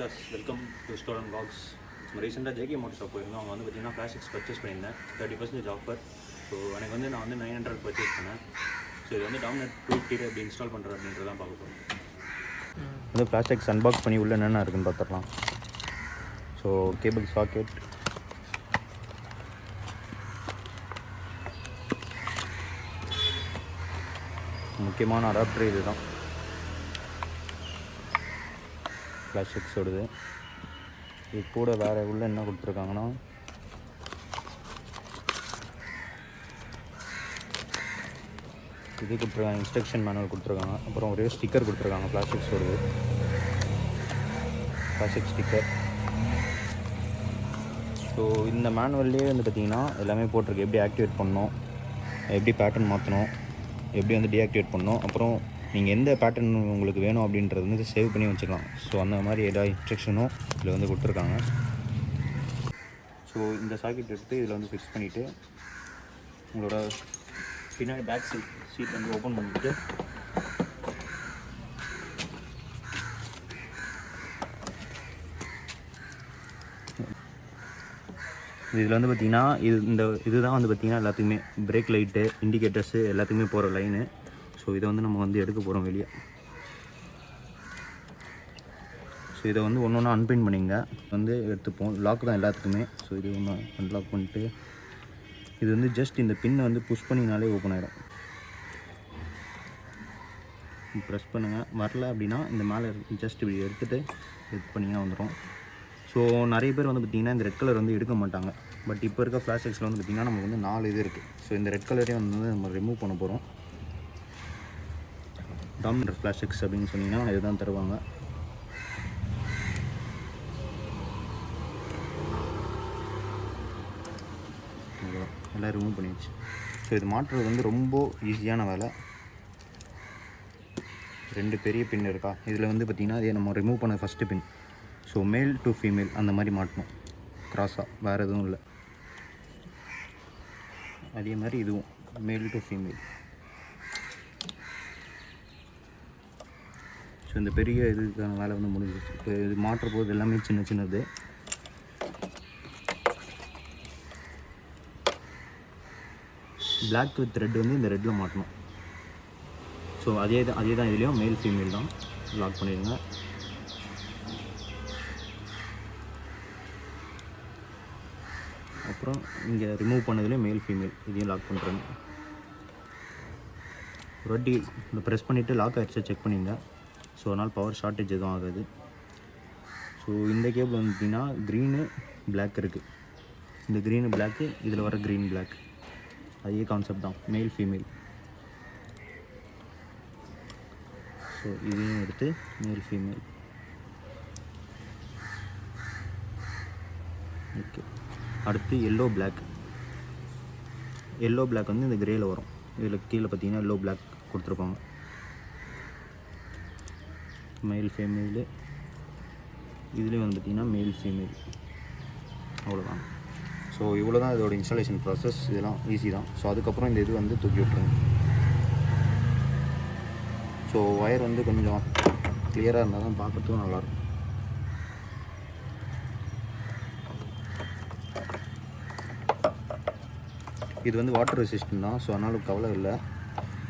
பக்தாஸ் welcome to store and box. நம்ம ரீசெண்டாக JK motor shop போயிருந்தோம். அவங்க வந்து பார்த்திங்கன்னா பிளாஸ்டிக்ஸ் பர்ச்சேஸ் பண்ணியிருந்தேன் 30% ஆஃபர். ஸோ எனக்கு வந்து நான் வந்து 900 பர்ச்சேஸ் பண்ணேன். ஸோ இது வந்து டாமினர் 2 கீழே எப்படி இன்ஸ்டால் பண்ணுறது அப்படின்றதான் பார்க்க போகிறோம். வந்து பிளாஸ்டிக்ஸ் அன்பாக்ஸ் பண்ணி உள்ள என்னென்ன இருக்குன்னு பார்த்துடலாம். ஸோ கேபிள் சாக்கெட், முக்கியமான அடாப்டர் இது தான் பிளாஸ்டிக்ஸோடது. இது கூட வேறு உள்ள என்ன கொடுத்துருக்காங்கன்னா இது கொடுத்துருக்காங்க, இன்ஸ்ட்ரக்ஷன் மேனுவல் கொடுத்துருக்காங்க. அப்புறம் ஒரே ஸ்டிக்கர் கொடுத்துருக்காங்க பிளாஸ்டிக்ஸோடது, பிளாஸ்டிக் ஸ்டிக்கர். ஸோ இந்த மேனுவல்லே வந்து பார்த்திங்கன்னா எல்லாமே போட்டிருக்கு. எப்படி ஆக்டிவேட் பண்ணணும், எப்படி பேட்டர்ன் மாற்றணும், எப்படி வந்து டீஆக்டிவேட் பண்ணணும், அப்புறம் நீங்கள் எந்த பேட்டர்ன் உங்களுக்கு வேணும் அப்படின்றது வந்து சேவ் பண்ணி வச்சுக்கலாம். ஸோ அந்த மாதிரி எல்லா இன்ஸ்ட்ரக்ஷனும் இதில் வந்து கொடுத்துருக்காங்க. ஸோ இந்த சாக்கெட் எடுத்து இதில் வந்து ஃபிக்ஸ் பண்ணிவிட்டு உங்களோட பின்னாடி பேக் சீட் வந்து ஓப்பன் பண்ணிவிட்டு இதில் வந்து பார்த்திங்கன்னா இதுதான் வந்து பார்த்திங்கன்னா எல்லாத்துக்குமே பிரேக் லைட்டு, இண்டிகேட்டர்ஸு எல்லாத்துக்குமே போகிற லைனு. ஸோ இதை வந்து நம்ம வந்து எடுக்க போகிறோம் வெளியே. ஸோ இதை வந்து ஒன்று ஒன்றா அன்பின் பண்ணிங்க வந்து எடுத்துப்போம். லாக் தான் எல்லாத்துக்குமே. ஸோ இது ஒன்று அன்லாக் பண்ணிட்டு இது வந்து ஜஸ்ட் இந்த பின்னை வந்து புஷ் பண்ணினாலே ஓப்பன் ஆகிடும். ப்ரெஸ் பண்ணுங்கள். வரல அப்படின்னா இந்த மேலே ஜஸ்ட் இப்படி எடுத்துகிட்டு இது பண்ணிங்கன்னா வந்துடும். ஸோ நிறைய பேர் வந்து பார்த்திங்கன்னா இந்த ரெட் கலர் வந்து எடுக்க மாட்டாங்க. பட் இப்போ இருக்க பிளாஸ்டிக்ஸில் வந்து பார்த்திங்கன்னா நமக்கு வந்து 4 இது இருக்குது. ஸோ இந்த ரெட் கலரே வந்து நம்ம ரிமூவ் பண்ண போகிறோம். டாமினர் பிளாஸ்டிக்ஸ் அப்படின்னு சொன்னிங்கன்னா இதுதான் தருவாங்க. எல்லாம் ரிமூவ் பண்ணிடுச்சு. ஸோ இது மாற்றுறது வந்து ரொம்ப ஈஸியான வேலை. 2 பெரிய பின் இருக்கா, இதில் வந்து பார்த்திங்கன்னா இதை நம்ம ரிமூவ் பண்ண first bin. So male to female அந்த மாதிரி மாட்டணும் க்ராஸாக, வேறு எதுவும் இல்லை. அதே மாதிரி இதுவும் மேல் டு ஃபீமேல். ஸோ இந்த பெரிய இதுக்கான வேலை வந்து முடிஞ்சிச்சு. இப்போ இது மாற்ற போது எல்லாமே சின்ன சின்னது. பிளாக் வித் ரெட் வந்து இந்த ரெட்டில் மாட்டணும். ஸோ அதே தான் இதுலேயும் மேல் ஃபீமேல் தான். லாக் பண்ணிடுங்க. அப்புறம் இங்கே ரிமூவ் பண்ணதுலேயும் மேல் ஃபீமேல் இதையும் லாக் பண்ணுறேங்க. ஒரு வாட்டி இந்த ப்ரெஸ் பண்ணிவிட்டு லாக் ஆகிடுச்சா செக் பண்ணிங்க. ஸோ அதனால் பவர் ஷார்ட்டேஜ் எதுவும் ஆகாது. ஸோ இந்த கேபிள் வந்து பார்த்திங்கன்னா க்ரீனு பிளாக் இருக்குது. இந்த க்ரீனு பிளாக்கு, இதில் வர க்ரீன் பிளாக் அதே கான்செப்ட் தான், மேல் ஃபீமேல். ஸோ இதையும் எடுத்து மேல் ஃபீமேல். ஓகே. அடுத்து எல்லோ பிளாக். எல்லோ பிளாக் வந்து இந்த கிரேயில் வரும். இதில் கீழே பார்த்திங்கன்னா எல்லோ பிளாக் கொடுத்துருப்பாங்க. மேல் ஃபீமேலு. இதுலேயும் வந்து பார்த்திங்கன்னா மேல் ஃபீமேல். அவ்வளோதான். ஸோ இவ்வளோ தான் இதோட இன்ஸ்டாலேஷன் ப்ராசஸ். இதெல்லாம் ஈஸி தான். ஸோ அதுக்கப்புறம் இந்த இது வந்து தூக்கி விட்டுருங்க. ஸோ ஒயர் வந்து கொஞ்சம் கிளியராக இருந்தால் தான் பார்க்கறதுக்கும் நல்லாயிருக்கும். இது வந்து வாட்டர் ரெசிஸ்டன்ட் தான். ஸோ அதனால் கவலை இல்லை.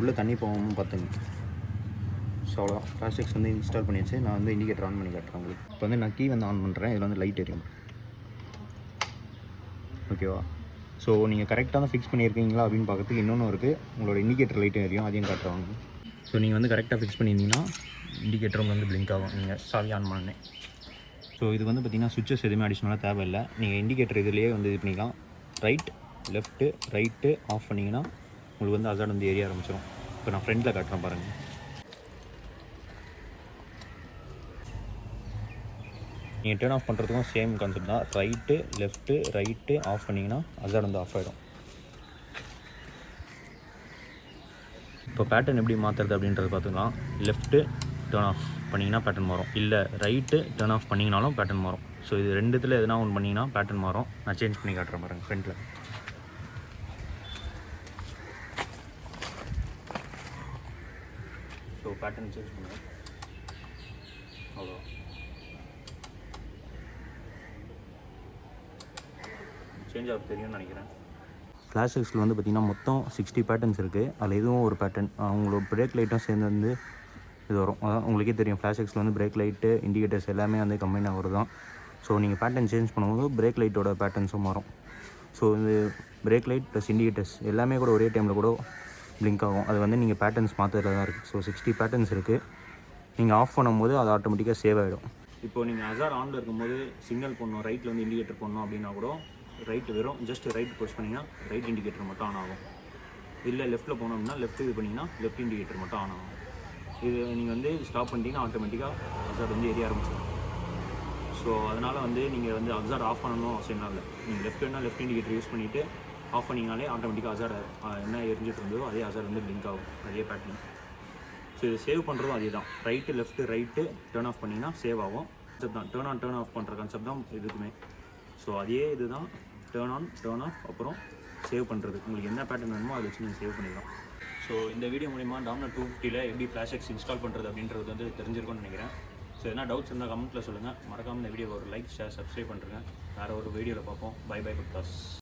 உள்ளே தண்ணி போகாமல் பார்த்துங்க. ஸோ அவ்வளோதான். பிளாஸ்டிக்ஸ் வந்து இன்ஸ்டால் பண்ணியாச்சு. நான் வந்து இண்டிகேட்டர் ஆன் பண்ணி காட்டுறேன் உங்களுக்கு. இப்போ வந்து நான் கீ வந்து ஆன் பண்ணுறேன். இதில் வந்து லைட் எரியும். ஓகேவா? ஸோ நீங்கள் கரெக்டாக தான் ஃபிக்ஸ் பண்ணியிருக்கீங்களா அப்படின்னு பார்க்கறதுக்கு இன்னொன்று இருக்குது. உங்களோட இண்டிகேட்டர் லைட்டும் எரியும். அதையும் காட்டுறாங்க. ஸோ நீங்கள் வந்து கரெக்டாக ஃபிக்ஸ் பண்ணியிருந்தீங்கன்னா இண்டிகேட்டரும் வந்து பிளிங்க் ஆகும் நீங்கள் சாவி ஆன் பண்ணேன். ஸோ இது வந்து பார்த்திங்கன்னா சுவிட்சஸ் எதுவுமே அடிஷ்னலாக தேவையில்லை. நீங்கள் இண்டிகேட்டர் இதுலேயே வந்து இது பண்ணிக்கலாம். ரைட், லெஃப்ட்டு, ரைட்டு ஆஃப் பண்ணிங்கன்னா உங்களுக்கு வந்து அசாட் வந்து ஏரிய ஆரம்பிச்சிடும். இப்போ நான் ஃப்ரண்ட்டில் காட்டுறேன் பாருங்கள். நீங்கள் டர்ன் ஆஃப் பண்ணுறதுக்கும் சேம் கான்செப்ட் தான். ரைட்டு, லெஃப்ட்டு, ரைட்டு ஆஃப் பண்ணிங்கன்னா அசாட் வந்து ஆஃப் ஆகிடும். இப்போ பேட்டர்ன் எப்படி மாற்றுறது அப்படின்றத பார்த்துக்கலாம். லெஃப்ட்டு டர்ன் ஆஃப் பண்ணிங்கன்னா பேட்டர்ன் மாறும். இல்லை ரைட்டு டர்ன் ஆஃப் பண்ணிங்கனாலும் பேட்டர்ன் மாறும். ஸோ இது ரெண்டுத்தில் எதுனா ஒன்று பண்ணிங்கன்னா பேட்டர்ன் மாறும். நான் சேஞ்ச் பண்ணி காட்டுறேன் பாருங்கள் ஃப்ரண்ட்டில். ஸோ பேட்டர்ன் சேஞ்ச் பண்ணுவேன். அவ்வளோ சேஞ்ச் ஆக தெரியும்னு நினைக்கிறேன். ஃப்ளாஷ் எக்ஸில் வந்து பார்த்திங்கன்னா மொத்தம் 60 பேட்டர்ன்ஸ் இருக்குது. அதில் இதுவும் ஒரு பேட்டர்ன். அவங்களோட பிரேக் லைட்டும் சேர்ந்து வந்து இது வரும். அதான் உங்களுக்கே தெரியும், ஃப்ளாஷ் எக்ஸில் வந்து பிரேக் லைட்டு, இண்டிகேட்டர்ஸ் எல்லாமே வந்து கம்பைன் ஆகிறது தான். ஸோ நீங்கள் பேட்டர்ன் சேஞ்ச் பண்ணும்போது பிரேக் லைட்டோட பேட்டர்ன்ஸும் மாறும். ஸோ இது பிரேக் லைட் ப்ளஸ் இண்டிகேட்டர்ஸ் எல்லாமே கூட ஒரே டைமில் கூட பிளிங்க் ஆகும். அது வந்து நீங்கள் பேட்டர்ன்ஸ் மாற்றுறதுல தான் இருக்குது. ஸோ 60 பேட்டர்ன்ஸ் இருக்குது. நீங்கள் ஆஃப் பண்ணும்போது அது ஆட்டோமேட்டிக்காக சேவ் ஆகிடும். இப்போ நீங்கள் ஹசார் ஆனில் இருக்கும்போது சிக்னல் பண்ணணும், ரைட்டில் வந்து இண்டிகேட்டர் பண்ணணும் அப்படின்னா கூட ரைட்டு வெறும் ஜஸ்ட் ரைட் புஷ் பண்ணிங்கன்னா ரைட் இண்டிகேட்டர் மட்டும் ஆன் ஆகும். இல்லை லெஃப்ட்டில் போனோம் அப்படின்னா லெஃப்ட் இது பண்ணிங்கன்னா லெஃப்ட் இண்டிகேட்டர் மட்டும் ஆன் ஆகும். இது நீங்கள் வந்து ஸ்டாப் பண்ணிட்டீங்கன்னா ஆட்டோமேட்டிக்காக ஹசார் வந்து எரிய ஆரம்பிச்சிடும். ஸோ அதனால் வந்து நீங்கள் வந்து ஹசார் ஆஃப் பண்ணணும் அவசியம் இல்லை. நீங்கள் லெஃப்ட் வேணால் லெஃப்ட் இண்டிகேட்டர் யூஸ் பண்ணிவிட்டு ஆஃப் பண்ணிங்கனாலே ஆட்டோமேட்டிக்காக ஹசார் என்ன எரிஞ்சிட்டு இருந்ததோ அதே ஹசார் வந்து பிளிங்க் ஆகும், அதே பேட்டர்ன். ஸோ இது சேவ் பண்ணுறதும் அதே தான். Right left right turn off பண்ணிங்கன்னா சேவ் ஆகும். கான்செப்ட் தான் டேர்ன் ஆன் டேர்ன் ஆஃப் பண்ணுற கான்செப்ட் தான் இதுக்குமே. ஸோ அதே இது தான் டேர்ன் ஆன் டேர்ன் ஆஃப் அப்புறம் சேவ் பண்ணுறது. உங்களுக்கு என்ன பேட்டர்ன் வேணுமோ அதை வச்சு நீங்கள் சேவ் பண்ணிடலாம். ஸோ இந்த வீடியோ மூலிமா டாமினர் 250ல் எப்படி ஃப்ளாஷ் எக்ஸ் இன்ஸ்டால் பண்ணுறது அப்படின்றது வந்து தெரிஞ்சிருக்கும்னு நினைக்கிறேன். ஸோ எதனா டவுட்ஸ் இருந்தால் கமெண்ட்டில் சொல்லுங்கள். மறக்காமல் இந்த வீடியோ ஒரு லைக், ஷேர், சப்ஸ்கிரைப் பண்ணுறேங்க. வேறு ஒரு வீடியோவில் பார்ப்போம். Bye bye பக்தாஸ்.